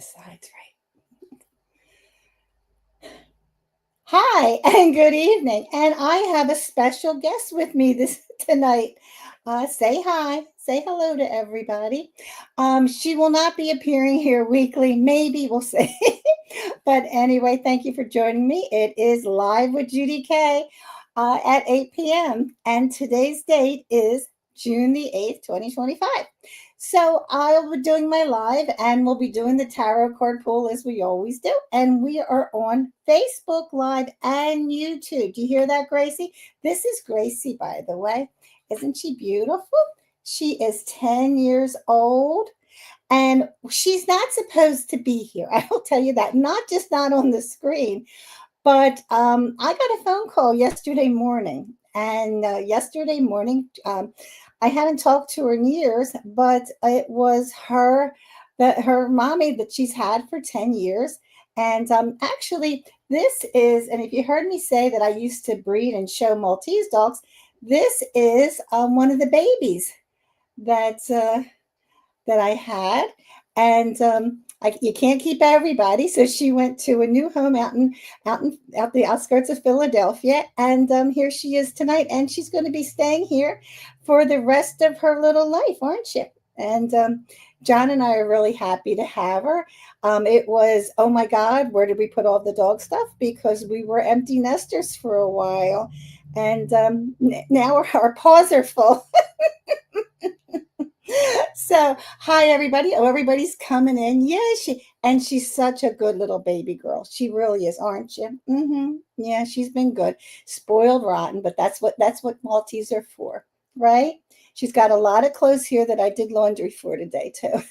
sides right. Hi and good evening. And I have a special guest with me this tonight. Say hi. Say hello to everybody. She will not be appearing here weekly. Maybe we'll see. But anyway, thank you for joining me. It is Live with Judy K at 8 p.m. And today's date is June the 8th, 2025. So I'll be doing my live and we'll be doing the tarot card pull as we always do. And we are on Facebook Live and YouTube. Do you hear that, Gracie? This is Gracie, by the way. Isn't she beautiful? She is 10 years old. And she's not supposed to be here. I will tell you that. Not just not on the screen, but I got a phone call yesterday morning. And yesterday morning, I hadn't talked to her in years, but it was her mommy that she's had for 10 years. And actually, this is, and if you heard me say that I used to breed and show Maltese dogs, this is one of the babies that that I had, and you can't keep everybody, so she went to a new home out the outskirts of Philadelphia, and here she is tonight, and she's going to be staying here for the rest of her little life, aren't you? And John and I are really happy to have her. It was, oh my God, where did we put all the dog stuff? Because we were empty nesters for a while, and now our paws are full. So hi everybody. Oh, everybody's coming in. Yeah, she's such a good little baby girl. She really is, aren't you? Yeah, she's been good. Spoiled rotten, but that's what Maltese are for, right? She's got a lot of clothes here that I did laundry for today too.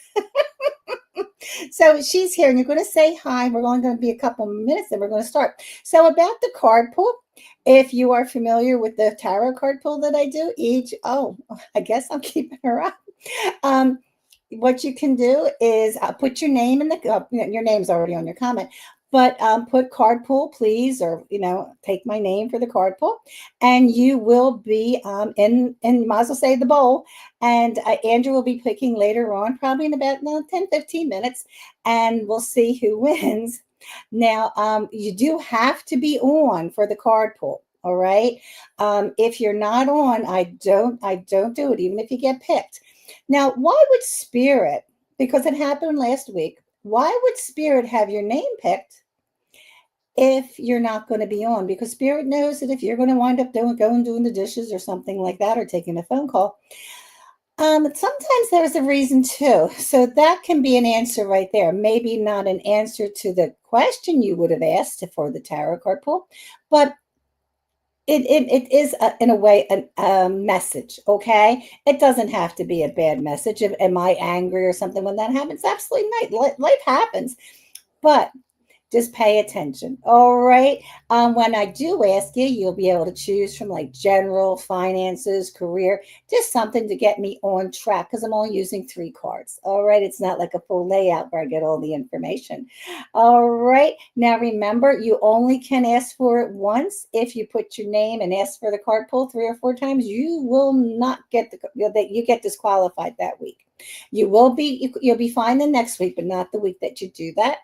So she's here and you're going to say hi. We're only going to be a couple minutes and we're going to start. So about the card pull, if you are familiar with the tarot card pull that I do, I guess I'm keeping her up. Um, what you can do is put your name in your name's already on your comment, but put card pull, please, or take my name for the card pull, and you will be might as well say the bowl, and Andrew will be picking later on, probably in about 10-15 minutes, and we'll see who wins. Now, you do have to be on for the card pull. All right. If you're not on, I don't do it, even if you get picked. Now, why would Spirit, because it happened last week, why would Spirit have your name picked if you're not going to be on? Because Spirit knows that if you're going to wind up doing the dishes or something like that, or taking a phone call, sometimes there's a reason too. So that can be an answer right there. Maybe not an answer to the question you would have asked for the tarot card pull, but it is in a way a message. Okay, it doesn't have to be a bad message. Am I angry or something when that happens? Absolutely not. Life happens, but just pay attention. All right. When I do ask you, you'll be able to choose from like general, finances, career, just something to get me on track because I'm only using 3 cards. All right. It's not like a full layout where I get all the information. All right. Now remember, you only can ask for it once. If you put your name and ask for the card pull 3 or 4 times, you will not get you get disqualified that week. You'll be fine the next week, but not the week that you do that.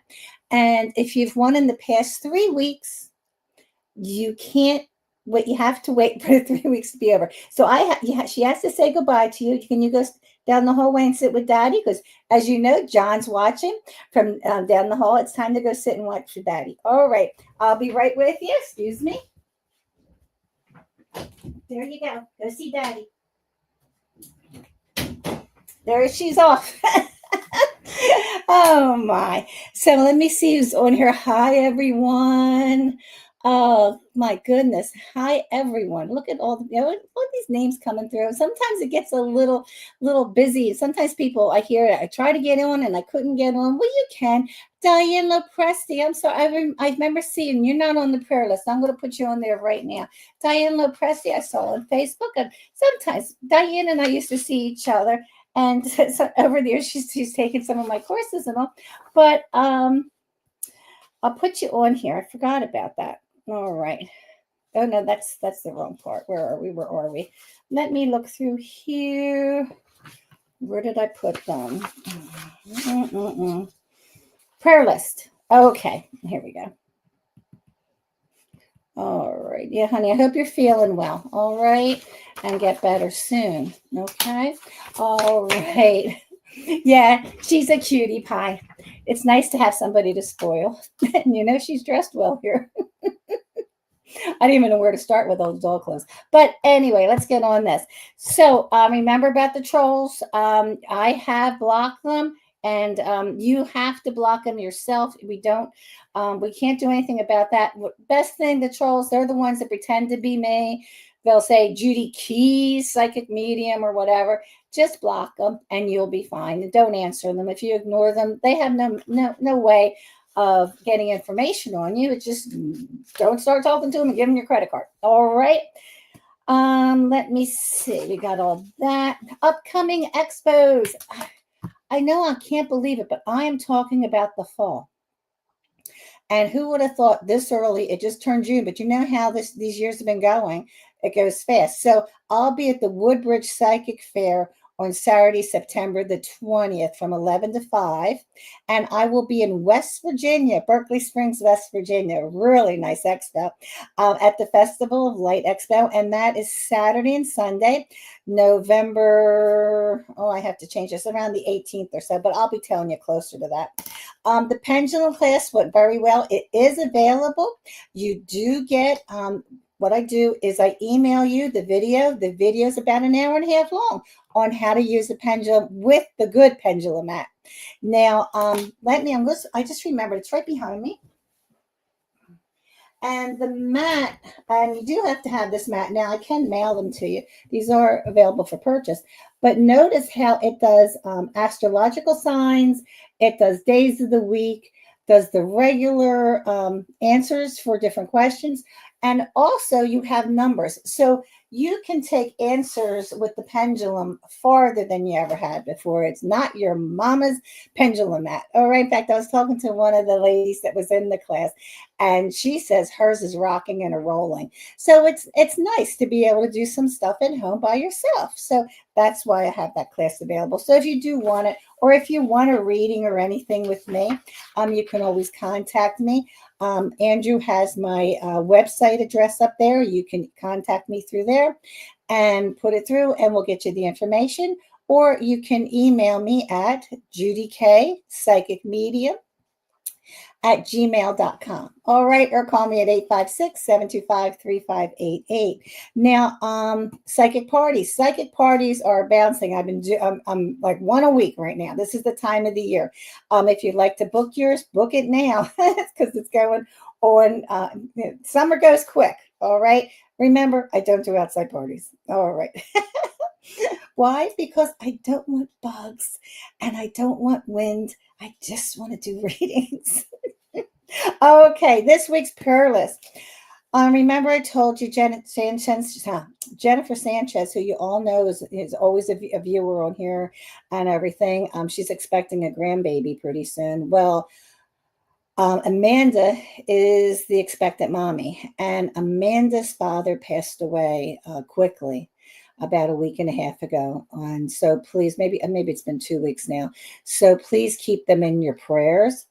And if you've won in the past 3 weeks, you can't wait. You have to wait for the 3 weeks to be over. So she has to say goodbye to you. Can you go down the hallway and sit with Daddy? Because as you know, John's watching from down the hall. It's time to go sit and watch with Daddy. All right. I'll be right with you. Excuse me. There you go. Go see Daddy. There she's off. Oh my. So let me see who's on here. Hi everyone. Oh my goodness. Hi everyone. Look at all these names coming through. Sometimes it gets a little busy. Sometimes people I hear I try to get on and I couldn't get on. Well, you can. Diane Lopresti. I'm sorry. I remember seeing you're not on the prayer list. I'm going to put you on there right now. Diane Lopresti, I saw on Facebook. And sometimes Diane and I used to see each other. And so over there, she's taken some of my courses and all. But I'll put you on here. I forgot about that. All right. Oh no, that's the wrong part. Where are we? Where are we? Let me look through here. Where did I put them? Prayer list. Okay, here we go. All right. Yeah, honey, I hope you're feeling well. All right. And get better soon. Okay. All right. Yeah, she's a cutie pie. It's nice to have somebody to spoil. And you know, she's dressed well here. I didn't even know where to start with those doll clothes. But anyway, let's get on this. So remember about the trolls? I have blocked them, and you have to block them yourself. We can't do anything about that. Best thing, the trolls, they're the ones that pretend to be me. They'll say Judy Keys, psychic medium, or whatever. Just block them, and you'll be fine. And don't answer them. If you ignore them, they have no way of getting information on you. It just don't start talking to them and give them your credit card. All right. Let me see. We got all that. Upcoming expos. I know I can't believe it, but I am talking about the fall. And who would have thought this early? It just turned June, but you know how these years have been going. It goes fast. So I'll be at the Woodbridge Psychic Fair on Saturday, September the 20th from 11 to 5. And I will be in West Virginia, Berkeley Springs, West Virginia. Really nice expo at the Festival of Light Expo. And that is Saturday and Sunday, November. Oh, I have to change this around the 18th or so, but I'll be telling you closer to that. The pendulum class went very well. It is available. You do get what I do is I email you the video. The video is about an hour and a half long on how to use a pendulum with the good pendulum mat. Now, I just remembered it's right behind me. And the mat, and you do have to have this mat. Now, I can mail them to you. These are available for purchase. But notice how it does astrological signs. It does days of the week, does the regular answers for different questions. And also you have numbers. So you can take answers with the pendulum farther than you ever had before. It's not your mama's pendulum mat. All right. In fact, I was talking to one of the ladies that was in the class, and she says hers is rocking and a rolling. So it's nice to be able to do some stuff at home by yourself. So that's why I have that class available. So if you do want it, or if you want a reading or anything with me, you can always contact me. Andrew has my website address up there. You can contact me through there and put it through, and we'll get you the information. Or you can email me at Judy K, Psychic Medium, at gmail.com. All right. Or call me at 856-725-3588. Now, psychic parties. Psychic parties are bouncing. I'm like one a week right now. This is the time of the year. If you'd like to book yours, book it now because it's going on. Summer goes quick. All right. Remember, I don't do outside parties. All right. Why? Because I don't want bugs and I don't want wind. I just want to do readings. Okay, this week's prayer list. Remember I told you Jennifer Sanchez, who you all know is always a viewer on here and everything. She's expecting a grandbaby pretty soon. Well, Amanda is the expectant mommy, and Amanda's father passed away quickly about a week and a half ago. And so please, maybe it's been 2 weeks now. So please keep them in your prayers.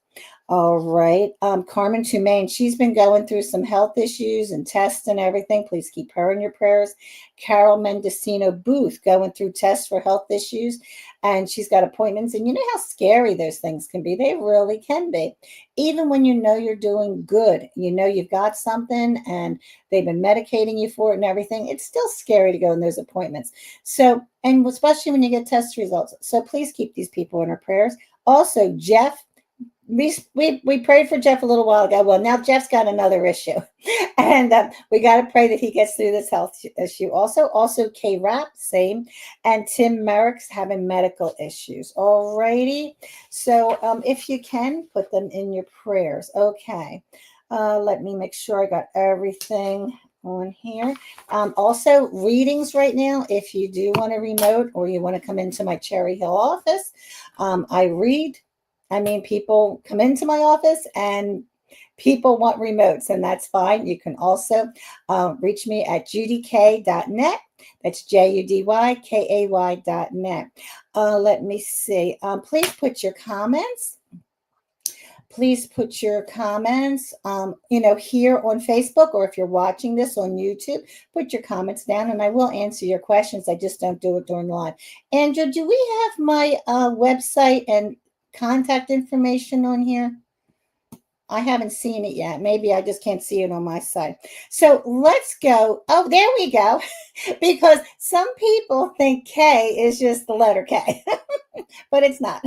All right. Carmen Tumaine, she's been going through some health issues and tests and everything. Please keep her in your prayers. Carol Mendocino Booth going through tests for health issues, and she's got appointments. And you know how scary those things can be. They really can be. Even when you know you're doing good, you know you've got something and they've been medicating you for it and everything, it's still scary to go in those appointments. So, and especially when you get test results. So please keep these people in our prayers. Also, Jeff, we prayed for Jeff a little while ago. Well, now Jeff's got another issue, and we got to pray that he gets through this health issue. Also K-Rap, same, and Tim Merrick's having medical issues. All righty. So if you can, put them in your prayers. Okay. Let me make sure I got everything on here. Also, readings right now. If you do want a remote or you want to come into my Cherry Hill office, I read. People come into my office and people want remotes, and that's fine. You can also reach me at judyk.net. That's JUDYKAY.net. Let me see. Please put your comments Please put your comments, here on Facebook, or if you're watching this on YouTube, put your comments down and I will answer your questions. I just don't do it during live. Andrew, do we have my website and contact information on here? I haven't seen it yet. Maybe I just can't see it on my side. So let's go. Oh, there we go. Because some people think K is just the letter K, but it's not.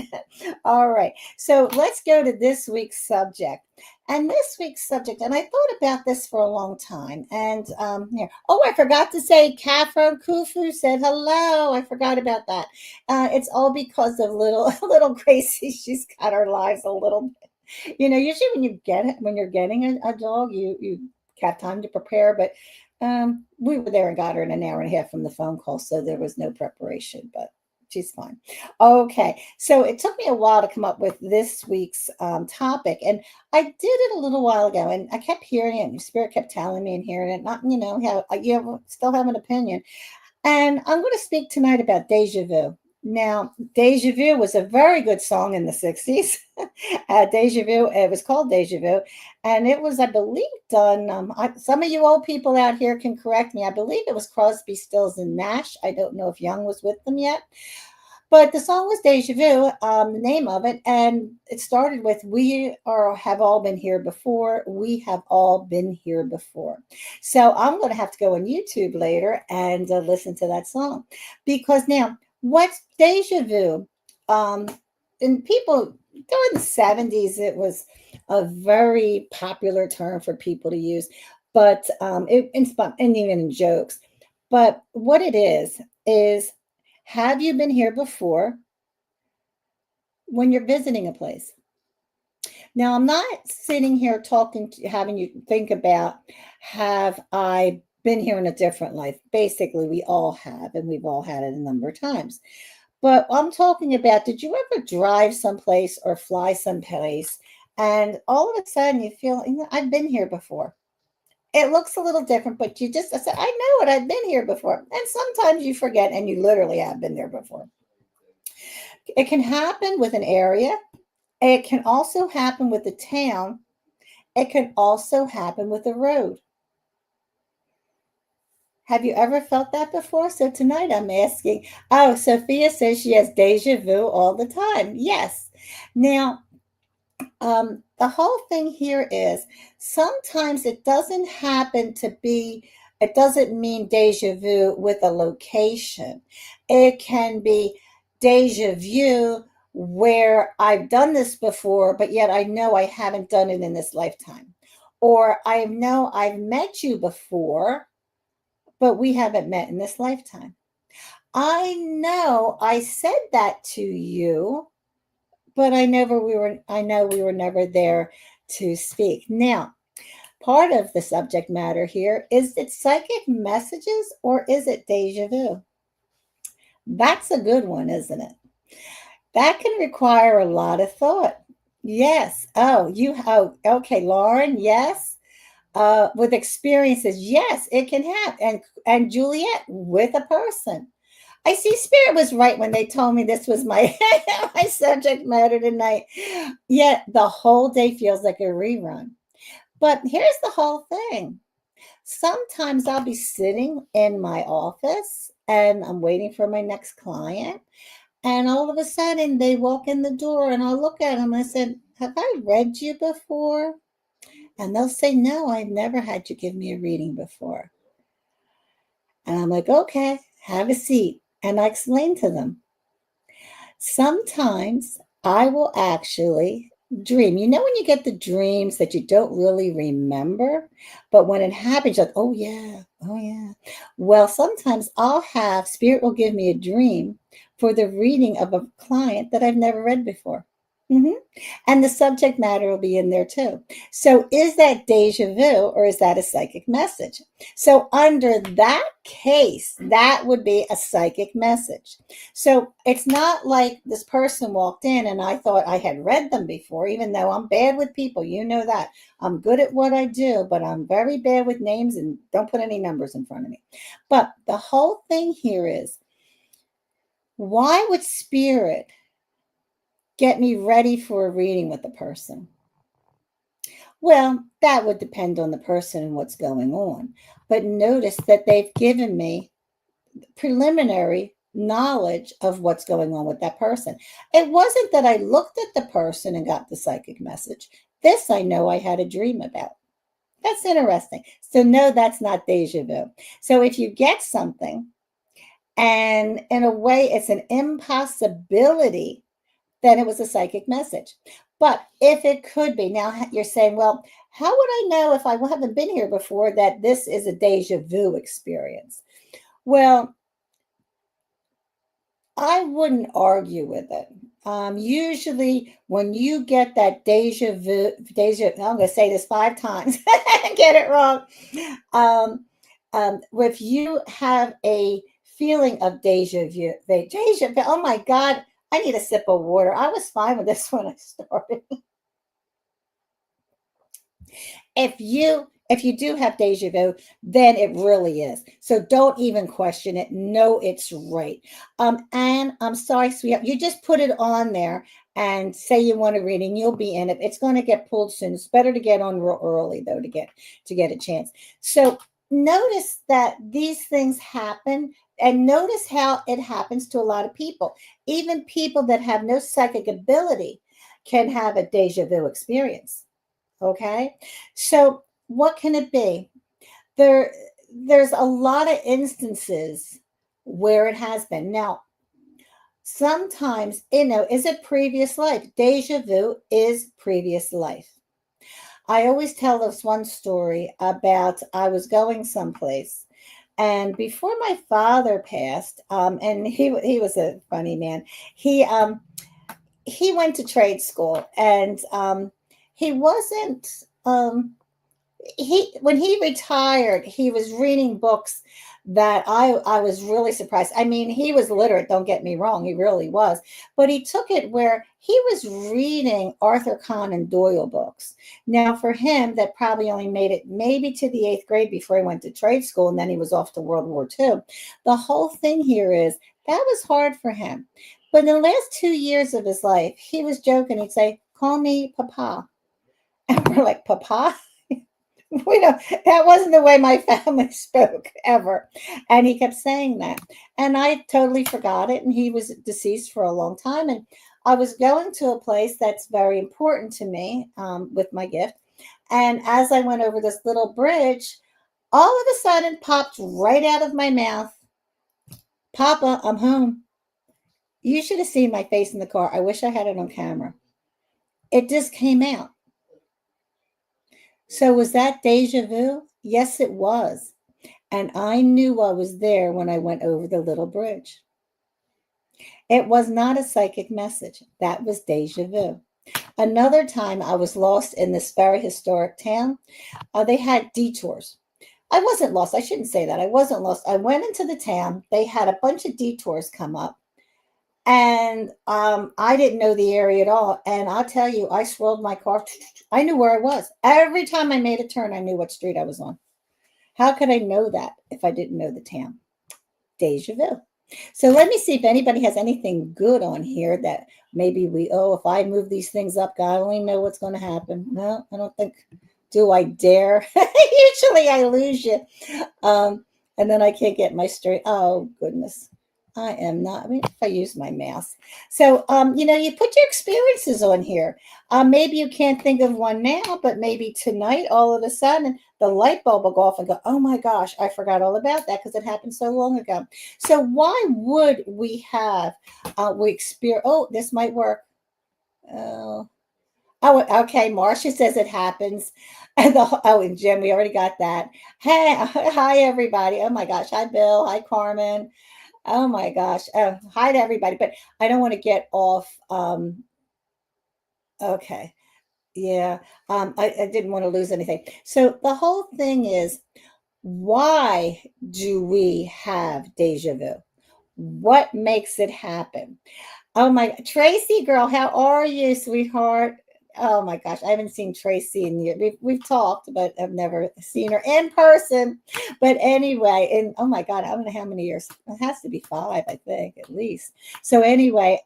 All right. So let's go to this week's subject. And this week's subject, and I thought about this for a long time. And here, oh, I forgot to say, Kafra Kufu said hello. I forgot about that. It's all because of little Gracie. She's got our lives a little. Usually when you're getting a dog, you have time to prepare. But we were there and got her in an hour and a half from the phone call, so there was no preparation. But she's fine. Okay, so it took me a while to come up with this week's topic, and I did it a little while ago, and I kept hearing it, and Spirit kept telling me and hearing it. Not, how still have an opinion. And I'm going to speak tonight about Deja Vu. Now, Deja Vu was a very good song in the 60s. Deja Vu, it was called Deja Vu. And it was, I believe, done. Some of you old people out here can correct me. I believe it was Crosby, Stills, and Nash. I don't know if Young was with them yet. But the song was Deja Vu, the name of it, and it started with have all been here before. We have all been here before. So I'm going to have to go on YouTube later and listen to that song. Because now, what's Deja Vu? And people, during the 70s, it was a very popular term for people to use, but and even in jokes. But what it is, have you been here before when you're visiting a place? Now, I'm not sitting here having you think about, have I been here in a different life? Basically, we all have, and we've all had it a number of times. But I'm talking about, did you ever drive someplace or fly someplace, and all of a sudden you feel, I've been here before. It looks a little different, but I said, I know it. I've been here before. And sometimes you forget, and you literally have been there before. It can happen with an area. It can also happen with a town. It can also happen with a road. Have you ever felt that before? So tonight I'm asking. Oh, Sophia says she has deja vu all the time. Yes. Now, the whole thing here is sometimes it doesn't it doesn't mean deja vu with a location. It can be deja vu where I've done this before, but yet I know I haven't done it in this lifetime. Or I know I've met you before, but we haven't met in this lifetime. I know I said that to you, but I know we were never there to speak. Now, part of the subject matter here, is it psychic messages or is it deja vu? That's a good one, isn't it? That can require a lot of thought. Yes. Okay, Lauren, yes. With experiences, yes, it can happen. And Juliet, with a person. I see Spirit was right when they told me this was my my subject matter tonight. Yet the whole day feels like a rerun. But here's the whole thing. Sometimes I'll be sitting in my office and I'm waiting for my next client. And all of a sudden they walk in the door and I'll look at them and I said, have I read you before? And they'll say, no, I've never had you give me a reading before. And I'm like, okay, have a seat. And I explain to them. Sometimes I will actually dream. You know when you get the dreams that you don't really remember, but when it happens, you're like, oh yeah, oh yeah. Well, sometimes Spirit will give me a dream for the reading of a client that I've never read before. Mm-hmm. And the subject matter will be in there too. So is that deja vu or is that a psychic message? So under that case, that would be a psychic message. So it's not like this person walked in and I thought I had read them before, even though I'm bad with people. You know that. I'm good at what I do, but I'm very bad with names and don't put any numbers in front of me. But the whole thing here is, why would Spirit get me ready for a reading with a person? Well, that would depend on the person and what's going on. But notice that they've given me preliminary knowledge of what's going on with that person. It wasn't that I looked at the person and got the psychic message. This I know I had a dream about. That's interesting. So, no, that's not deja vu. So, if you get something and in a way it's an impossibility, then it was a psychic message. But if it could be, now you're saying, well, how would I know if I haven't been here before that this is a deja vu experience? Well, I wouldn't argue with it. Usually, when you get that I'm going to say this 5 times, get it wrong. If you have a feeling of deja vu, oh my God, I need a sip of water. I was fine with this when I started. If you do have deja vu, then it really is. So don't even question it. No, it's right. And I'm sorry, sweetheart, you just put it on there and say you want a reading, you'll be in it. It's going to get pulled soon. It's better to get on real early though to get a chance. So notice that these things happen, and notice how it happens to a lot of people. Even people that have no psychic ability can have a deja vu experience. Okay. So what can it be? There, there's a lot of instances where it has been. Now, sometimes, is it previous life? Deja vu is previous life. I always tell this one story about I was going someplace. And before my father passed, and he was a funny man. He went to trade school, and he wasn't he when he retired, he was reading books that I was really surprised. I mean, he was literate, don't get me wrong, he really was. But he took it where he was reading Arthur Conan Doyle books. Now, for him, that probably only made it maybe to the 8th grade before he went to trade school, and then he was off to World War II. The whole thing here is that was hard for him. But in the last 2 years of his life, he was joking. He'd say, "Call me Papa." And we're like, "Papa?" That wasn't the way my family spoke ever. And he kept saying that. And I totally forgot it. And he was deceased for a long time. And I was going to a place that's very important to me with my gift. And as I went over this little bridge, all of a sudden popped right out of my mouth, "Papa, I'm home." You should have seen my face in the car. I wish I had it on camera. It just came out. So was that deja vu? Yes, it was. And I knew I was there when I went over the little bridge. It was not a psychic message. That was deja vu. Another time I was lost in this very historic town. They had detours. I wasn't lost. I shouldn't say that. I wasn't lost. I went into the town. They had a bunch of detours come up. And I didn't know the area at all. And I'll tell you, I swirled my car. I knew where I was. Every time I made a turn, I knew what street I was on. How could I know that if I didn't know the town? Deja vu. So let me see if anybody has anything good on here that maybe if I move these things up, God only know what's going to happen. No, I don't think. Do I dare? Usually I lose you. And then I can't get my straight. Oh, goodness. I am not. I mean, if I use my mouse. So, you put your experiences on here. Maybe you can't think of one now, but maybe tonight, all of a sudden, the light bulb will go off and go, "Oh my gosh, I forgot all about that because it happened so long ago." So, why would we experience? Oh, this might work. Oh, okay. Marcia says it happens. And Jim, we already got that. Hey, hi everybody. Oh my gosh. Hi Bill. Hi Carmen. Oh my gosh. Hi to everybody. But I don't want to get off. Okay. Yeah. I didn't want to lose anything. So the whole thing is, why do we have deja vu? What makes it happen? Oh my Tracy girl, how are you, sweetheart? Oh my gosh, I haven't seen Tracy in years. We've talked, but I've never seen her in person. But anyway, and oh my God, I don't know how many years. It has to be 5, I think, at least. So anyway,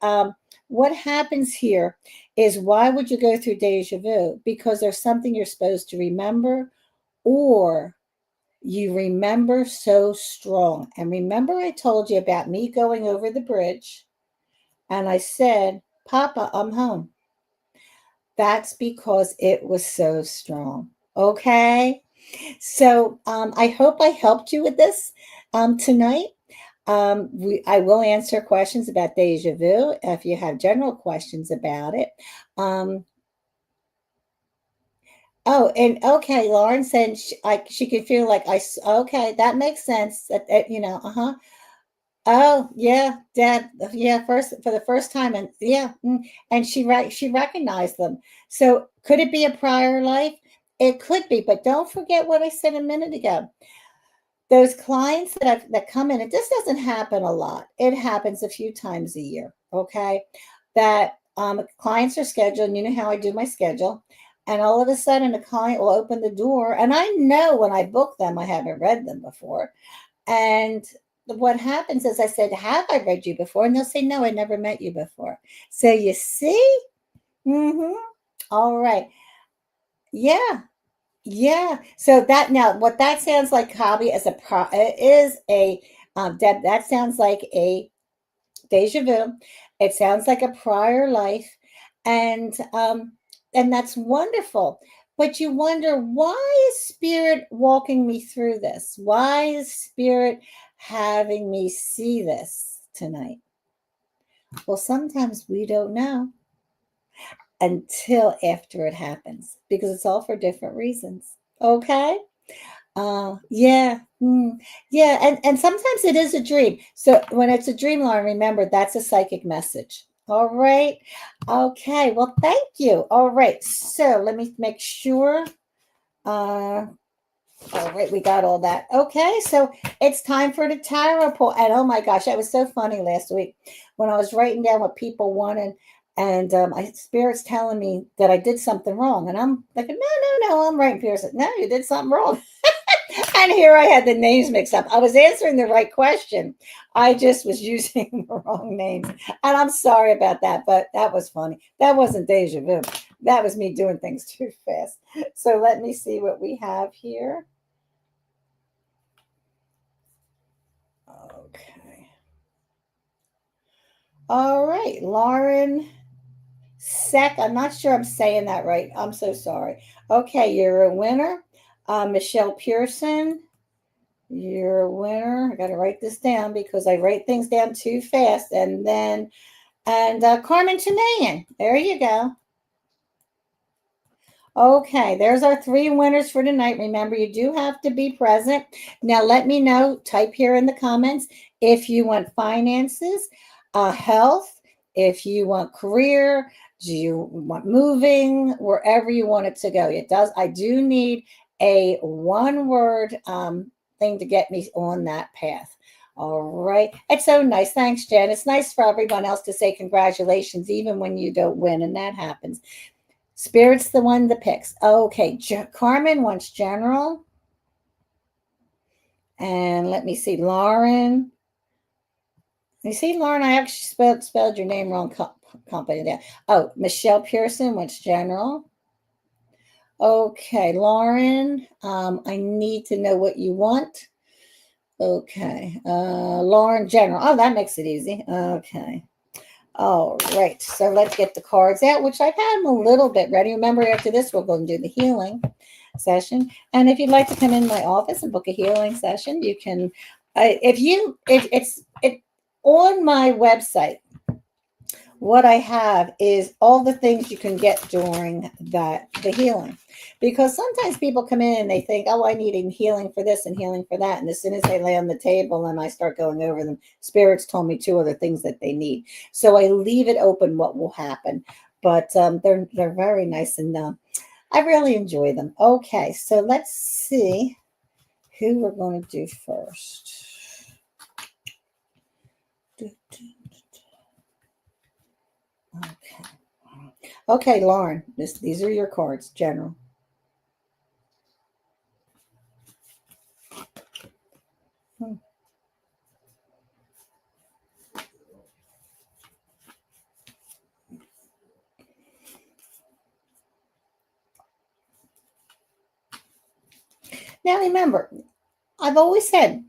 what happens here is why would you go through deja vu? Because there's something you're supposed to remember, or you remember so strong. And remember, I told you about me going over the bridge, and I said, Papa, I'm home. That's because it was so strong. Okay. So I hope I helped you with this tonight. I will answer questions about deja vu if you have general questions about it. Um, oh, and okay, Lauren said she could feel like okay, that makes sense. Uh huh. Oh yeah, Dad. Yeah, first for the first time, and yeah, and she recognized them. So could it be a prior life? It could be, but don't forget what I said a minute ago. Those clients that come in, it just doesn't happen a lot. It happens a few times a year. Okay, that clients are scheduled. And you know how I do my schedule, and all of a sudden a client will open the door, and I know when I book them, I haven't read them before, and what happens is I said, have I read you before? And they'll say, no, I never met you before. So you see? Mm-hmm. All right. Yeah. Yeah. So that now what that sounds like, hobby is it is a that sounds like a deja vu. It sounds like a prior life, and that's wonderful. But you wonder, why is spirit walking me through this? Why is spirit having me see this tonight? Well, sometimes we don't know until after it happens, because it's all for different reasons. Okay. Yeah, yeah, and sometimes it is a dream. So when it's a dream, Lauren, remember that's a psychic message. All right, okay. Well, thank you. All right, so let me make sure. Uh, all right, we got all that. Okay, so it's time for the tarot pull. And oh my gosh, that was so funny last week when I was writing down what people wanted, and my spirit's telling me that I did something wrong, and I'm like, no, no, no, I'm right. Pierce, no, you did something wrong. And here I had the names mixed up. I was answering the right question. I just was using the wrong names. And I'm sorry about that, but that was funny. That wasn't deja vu. That was me doing things too fast. So let me see what we have here. Okay. All right. Lauren Sec. I'm not sure I'm saying that right. I'm so sorry. Okay. You're a winner. Michelle Pearson. You're a winner. I got to write this down because I write things down too fast. And Carmen Tanayan. There you go. Okay, there's our 3 winners for tonight. Remember, you do have to be present. Now, let me know. Type here in the comments if you want finances, health, if you want career, do you want moving, wherever you want it to go. It does. I do need a one-word thing to get me on that path. All right. It's so nice. Thanks, Jen. It's nice for everyone else to say congratulations, even when you don't win, and that happens. Spirit's the one that picks. Okay, Carmen wants general. And let me see, Lauren. You see, Lauren, I actually spelled your name wrong. Company there. Oh, Michelle Pearson wants general. Okay, Lauren, I need to know what you want. Okay, Lauren, general. Oh, that makes it easy. Okay. All right, so let's get the cards out, which I've had them a little bit ready. Remember, after this, we're going to do the healing session. And if you'd like to come in my office and book a healing session, you can. If it's on my website, what I have is all the things you can get during the healing, because sometimes people come in and they think, oh, I need healing for this and healing for that, and as soon as they lay on the table and I start going over them, spirits told me 2 other things that they need, so I leave it open what will happen. But they're very nice, and I really enjoy them. Okay, so let's see who we're going to do first. Okay. Okay, Lauren, these are your cards, general. Hmm. Now remember, I've always said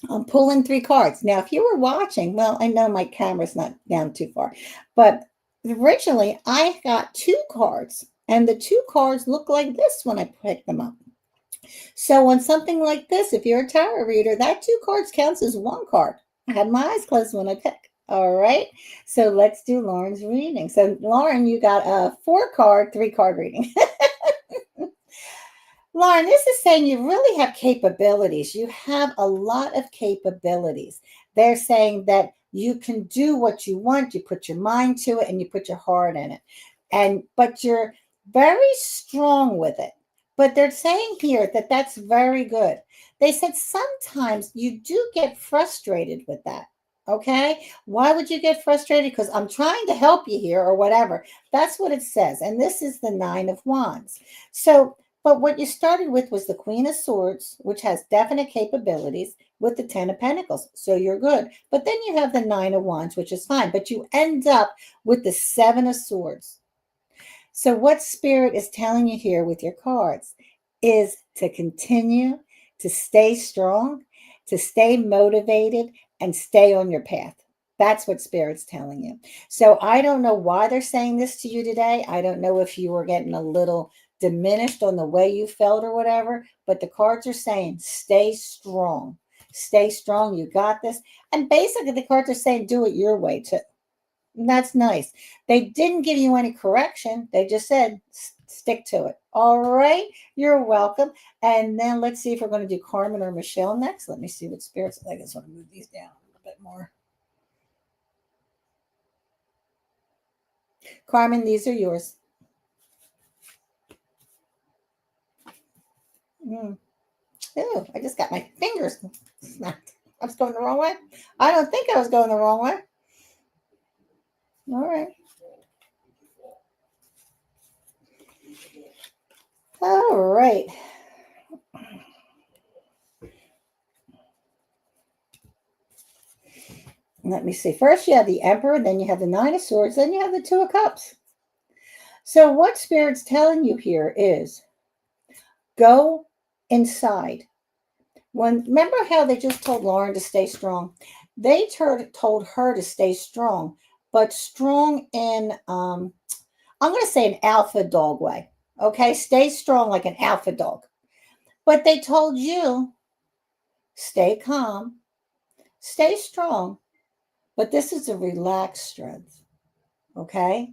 I'm pulling three cards. Now, if you were watching, well, I know my camera's not down too far, but originally I got two cards, and the two cards look like this when I picked them up. So on something like this, if you're a tarot reader, that two cards counts as one card. I had my eyes closed when I picked. All right. So let's do Lauren's reading. So Lauren, you got a three card reading. Lauren, this is saying you really have capabilities. You have a lot of capabilities. They're saying that you can do what you want. You put your mind to it and you put your heart in it. But you're very strong with it. But they're saying here that that's very good. They said sometimes you do get frustrated with that. Okay. Why would you get frustrated? Because I'm trying to help you here or whatever. That's what it says. And this is the Nine of Wands. So but what you started with was the Queen of Swords, which has definite capabilities, with the Ten of Pentacles. So you're good. But then you have the Nine of Wands, which is fine. But you end up with the Seven of Swords. So what Spirit is telling you here with your cards is to continue to stay strong, to stay motivated, and stay on your path. That's what Spirit's telling you. So I don't know why they're saying this to you today. I don't know if you were getting a little diminished on the way you felt or whatever, but the cards are saying stay strong. Stay strong. You got this. And basically, the cards are saying do it your way too. That's nice. They didn't give you any correction. They just said stick to it. All right. You're welcome. And then let's see if we're going to do Carmen or Michelle next. Let me see what spirits. I just want to move these down a little bit more. Carmen, these are yours. Mm. Ew, I just got my fingers snapped. I was going the wrong way. I don't think I was going the wrong way. All right. All right. Let me see. First, you have the Emperor, then you have the Nine of Swords, then you have the Two of Cups. So, what Spirit's telling you here is go inside. Remember how they just told Lauren to stay strong? They told her to stay strong, but strong in I'm going to say an alpha dog way. Okay, stay strong like an alpha dog. But they told you stay calm, stay strong, but this is a relaxed strength. Okay,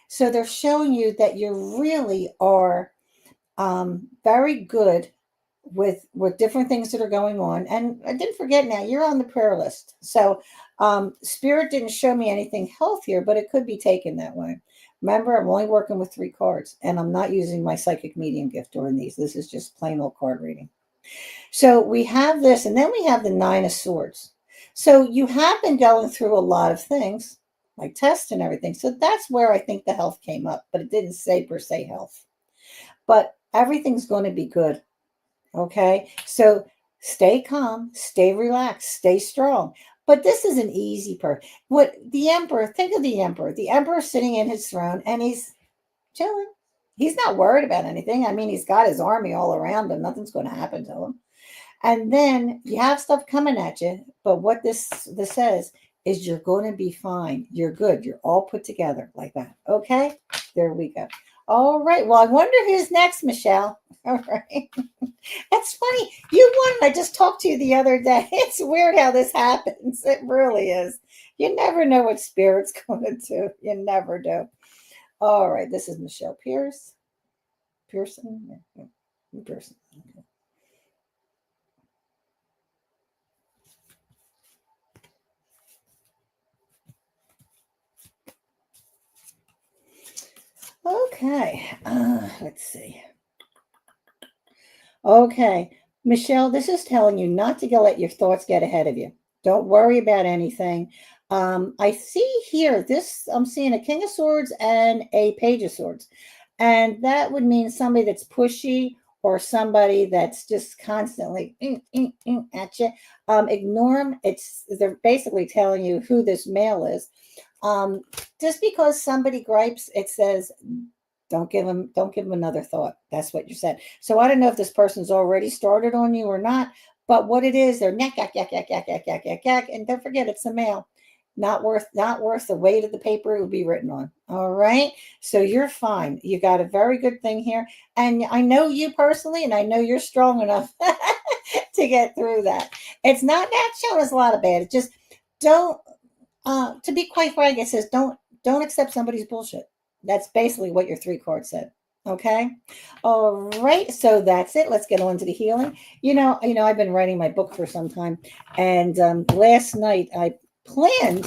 so they're showing you that you really are very good with different things that are going on. And I didn't forget now, you're on the prayer list. So Spirit didn't show me anything healthier, but it could be taken that way. Remember, I'm only working with three cards, and I'm not using my psychic medium gift during these. This is just plain old card reading. So we have this, and then we have the Nine of Swords. So you have been going through a lot of things, like tests and everything. So that's where I think the health came up, but it didn't say per se health. But everything's going to be good. Okay. So stay calm, stay relaxed, stay strong. But this is an easy part. What the Emperor, think of the Emperor. The Emperor sitting in his throne and he's chilling. He's not worried about anything. I mean, he's got his army all around him. Nothing's going to happen to him. And then you have stuff coming at you. But what this says is you're going to be fine. You're good. You're all put together like that. Okay. There we go. All right. Well, I wonder who's next, Michelle. All right. That's funny. You won. I just talked to you the other day. It's weird how this happens. It really is. You never know what Spirit's going to do. You never do. All right. This is Michelle Pierce. Pearson? Yeah. Pearson. Okay. Let's see. Okay. Michelle, this is telling you not to let your thoughts get ahead of you. Don't worry about anything. I see here this, I'm seeing a King of Swords and a Page of Swords. And that would mean somebody that's pushy or somebody that's just constantly at you. Ignore them. They're basically telling you who this male is. Um, just because somebody gripes, it says don't give them another thought. That's what you said. So I don't know if this person's already started on you or not, but what it is, they're yak yak yak yak yak yak yak yak yak, and don't forget it's a male. Not worth the weight of the paper it would be written on. All right. So you're fine. You got a very good thing here. And I know you personally, and I know you're strong enough to get through that. It's not showing us a lot of bad. It's just don't to be quite frank, it says don't accept somebody's bullshit. That's basically what your three cards said. Okay. All right. So that's it. Let's get on to the healing. I've been writing my book for some time, and last night I planned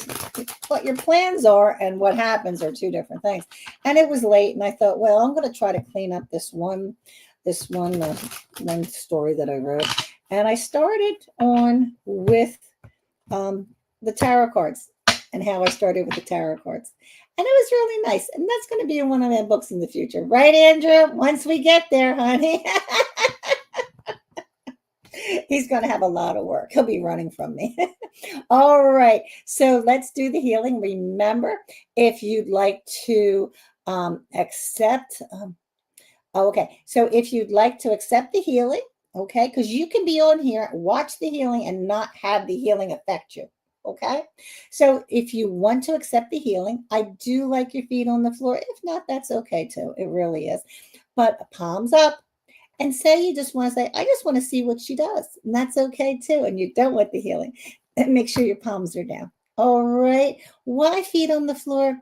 what your plans are and what happens are two different things. And it was late, and I thought, well, I'm going to try to clean up this one story that I wrote, and I started on with um, the tarot cards and how I started with the tarot cards. And it was really nice. And that's going to be in one of my books in the future. Right, Andrew? Once we get there, honey. He's going to have a lot of work. He'll be running from me. All right. So let's do the healing. Remember, if you'd like to accept, okay. So if you'd like to accept the healing, okay, because you can be on here, watch the healing, and not have the healing affect you. Okay. So if you want to accept the healing, I do like your feet on the floor. If not, that's okay too. It really is. But palms up, and say you just want to say, I just want to see what she does. And that's okay too. And you don't want the healing. And make sure your palms are down. All right. Why feet on the floor?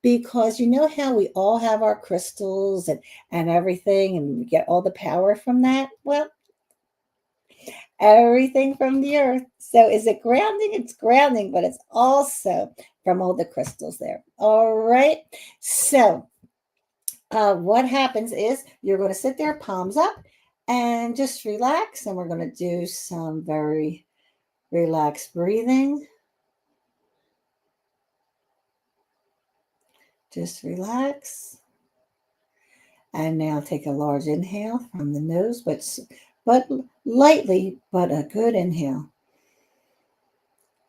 Because you know how we all have our crystals and everything, and we get all the power from that? Well, everything from the earth. So is it grounding? It's grounding, but it's also from all the crystals there. All right. So what happens is you're going to sit there, palms up, and just relax. And we're going to do some very relaxed breathing. Just relax. And now take a large inhale from the nose, but lightly, but a good inhale.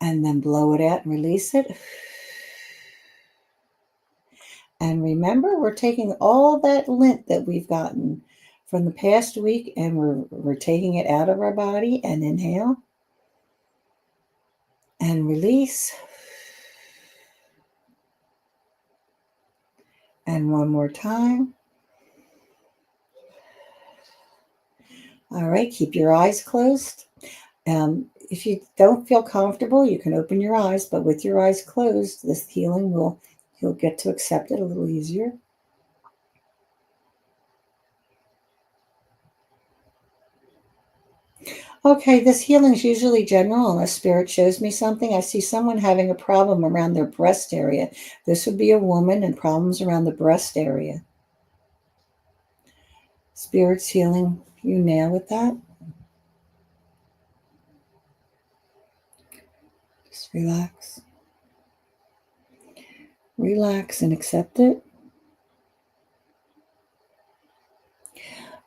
And then blow it out and release it. And remember, we're taking all that lint that we've gotten from the past week, and we're taking it out of our body. And inhale and release. And one more time. All right, keep your eyes closed. If you don't feel comfortable, you can open your eyes, but with your eyes closed, this healing you'll get to accept it a little easier. Okay, this healing is usually general unless spirit shows me something. I see someone having a problem around their breast area. This would be a woman and problems around the breast area. Spirit's healing you now with that. Just relax. Relax and accept it.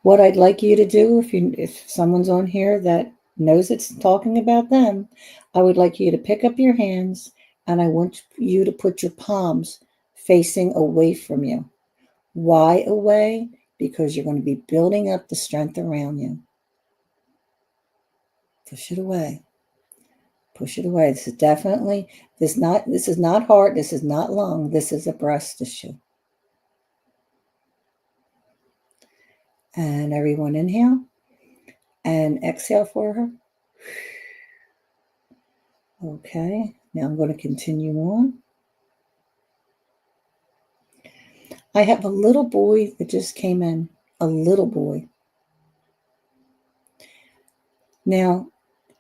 What I'd like you to do, if someone's on here that knows it's talking about them, I would like you to pick up your hands, and I want you to put your palms facing away from you. Why away? Because you're going to be building up the strength around you. Push it away. Push it away. This is not heart, this is not lung, this is a breast issue. And everyone inhale and exhale for her. Okay, now I'm going to continue on. I have a little boy that just came in, a little boy. Now,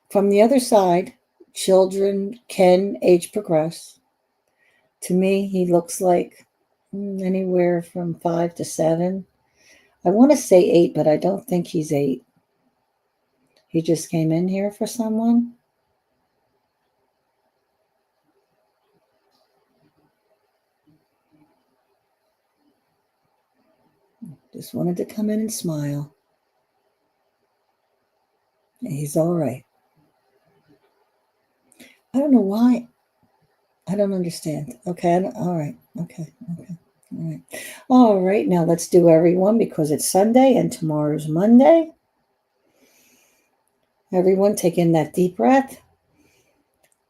from the other side, children can age progress. To me, he looks like anywhere from 5 to 7. I want to say 8, but I don't think he's 8. He just came in here for someone. Just wanted to come in and smile. He's all right. I don't know why. I don't understand. Okay. All right. Okay. Okay. All right. All right. Now let's do everyone because it's Sunday and tomorrow's Monday. Everyone take in that deep breath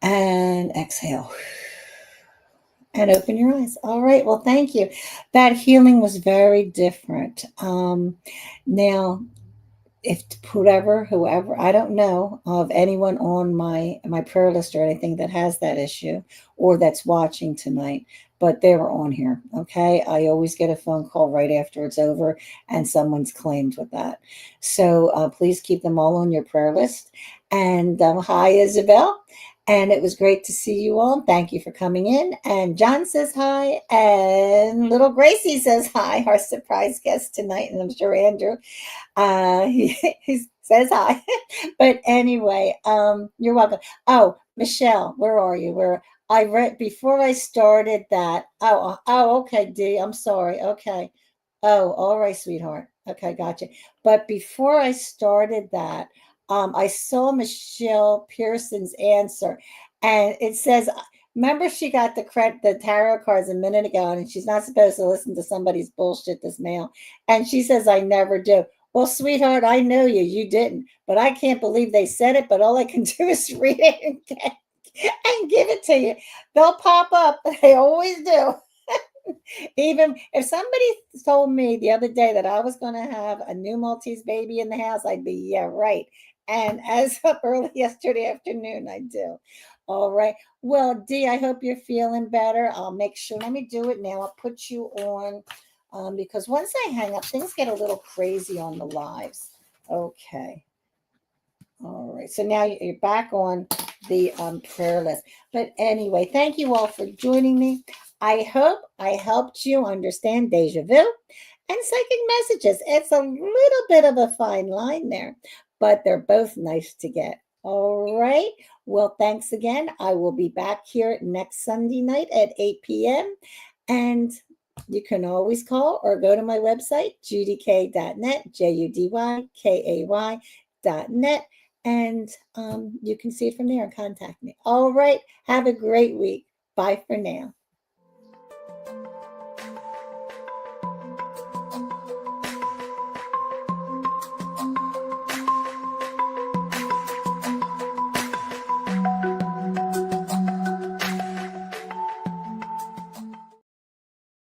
and exhale. And open your eyes. All right. Well, thank you. That healing was very different. Now, if whoever, I don't know of anyone on my prayer list or anything that has that issue or that's watching tonight, but they were on here. Okay. I always get a phone call right after it's over and someone's claimed with that. So please keep them all on your prayer list. And hi, Isabel. And it was great to see you all. Thank you for coming in. And John says hi. And little Gracie says hi, our surprise guest tonight. And I'm sure Andrew he says hi. But anyway, you're welcome. Oh, Michelle, where are you? Where I read before I started that. Oh, okay, D. I'm sorry. Okay. Oh, all right, sweetheart. Okay, gotcha. But before I started that, I saw Michelle Pearson's answer, and it says, "Remember, she got the tarot cards a minute ago, and she's not supposed to listen to somebody's bullshit this mail." And she says, "I never do." Well, sweetheart, I know you. You didn't, but I can't believe they said it. But all I can do is read it and give it to you. They'll pop up. They always do. Even if somebody told me the other day that I was going to have a new Maltese baby in the house, I'd be, yeah, right. And as of early yesterday afternoon, I do. All right. Well, Dee, I hope you're feeling better. I'll make sure. Let me do it now. I'll put you on because once I hang up, things get a little crazy on the lives. Okay. All right. So now you're back on the prayer list. But anyway, thank you all for joining me. I hope I helped you understand deja vu and psychic messages. It's a little bit of a fine line there, but they're both nice to get. All right. Well, thanks again. I will be back here next Sunday night at 8 p.m. And you can always call or go to my website, judyk.net, JUDYKAY.net. And you can see it from there and contact me. All right. Have a great week. Bye for now.